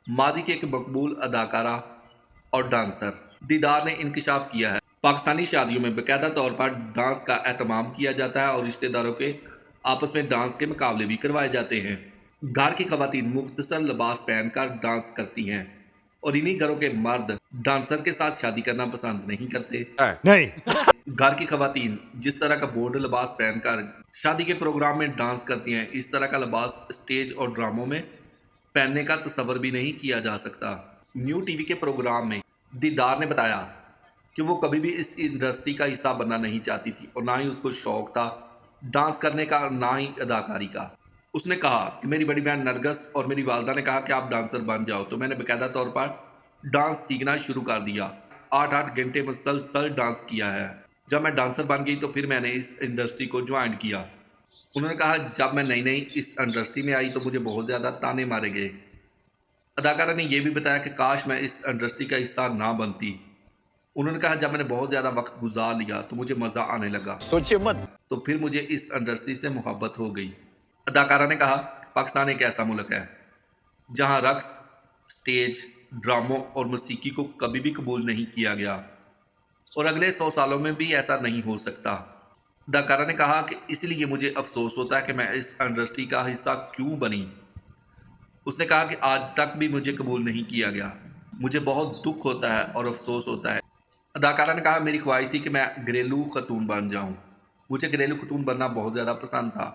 माजी की एक मकबूल अदाकारा और डांसर दीदार ने इंकशाफ किया है। पाकिस्तानी शादियों में बाकायदा तौर पर डांस का एहतमाम किया जाता है और रिश्तेदारों के आपस में डांस के मुकाबले भी करवाए जाते हैं। घर की खवातीन मुख्तसर लिबास पहनकर डांस करती हैं और इन्हीं घरों के मर्द डांसर के साथ शादी करना पसंद नहीं करते। नहीं। घर की खवातीन जिस तरह का बोर्ड लिबास पहनकर शादी के प्रोग्राम में डांस करती हैं, इस तरह का लिबास स्टेज और ड्रामों में पहनने का तस्वर भी नहीं किया जा सकता। न्यू टीवी के प्रोग्राम में दीदार ने बताया कि वो कभी भी इस इंडस्ट्री का हिस्सा बनना नहीं चाहती थी और ना ही उसको शौक था डांस करने का, ना ही अदाकारी का। उसने कहा कि मेरी बड़ी बहन नरगस और मेरी वालदा ने कहा कि आप डांसर बन जाओ, तो मैंने बाकायदा तौर पर डांस सीखना शुरू कर दिया। 8-8 घंटे मुसलसल डांस किया है। जब मैं डांसर बन गई तो फिर मैंने इस इंडस्ट्री को ज्वाइन किया। उन्होंने कहा जब मैं नई नई इस इंडस्ट्री में आई तो मुझे बहुत ज़्यादा ताने मारे गए। अदाकारा ने यह भी बताया कि काश मैं इस इंडस्ट्री का हिस्सा ना बनती। उन्होंने कहा जब मैंने बहुत ज़्यादा वक्त गुजार लिया तो मुझे मज़ा आने लगा, सोचिए मत। तो फिर मुझे इस इंडस्ट्री से मोहब्बत हो गई। अदाकारा ने कहा पाकिस्तान एक ऐसा मुल्क है जहां रक्स, स्टेज, ड्रामों और मौसीकी को कभी भी कबूल नहीं किया गया और अगले 100 सालों में भी ऐसा नहीं हो सकता। अदाकारा ने कहा कि इसलिए मुझे अफसोस होता है कि मैं इस इंडस्ट्री का हिस्सा क्यों बनी। उसने कहा कि आज तक भी मुझे कबूल नहीं किया गया। मुझे बहुत दुख होता है और अफसोस होता है। अदाकारा ने कहा मेरी ख्वाहिश थी कि मैं घरेलू खतून बन जाऊं। मुझे घरेलू खतून बनना बहुत ज़्यादा पसंद था।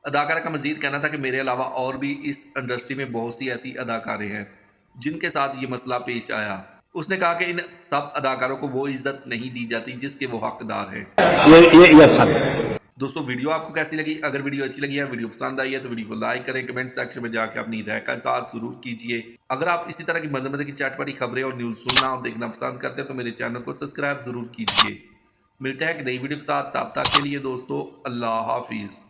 अदाकारा का मजीद कहना था कि मेरे अलावा और भी इस इंडस्ट्री में बहुत सी ऐसी अदाकारें हैं जिनके साथ ये मसला पेश आया। उसने कहा कि इन सब अदाकारों को वो इज्जत नहीं दी जाती जिसके वो हकदार हैं। ये अच्छा है। दोस्तों वीडियो आपको कैसी लगी? अगर वीडियो अच्छी लगी है, वीडियो पसंद आई है तो वीडियो को लाइक करें, कमेंट सेक्शन में जाकर अपनी राय का इज़हार जरूर कीजिए। अगर आप इसी तरह की मज़े की चटपटी खबरें और न्यूज़ सुनना और देखना पसंद करते हैं तो मेरे चैनल को सब्सक्राइब जरूर कीजिए। मिलते हैं एक नई वीडियो के साथ, तब तक के लिए दोस्तों अल्लाह हाफिज़।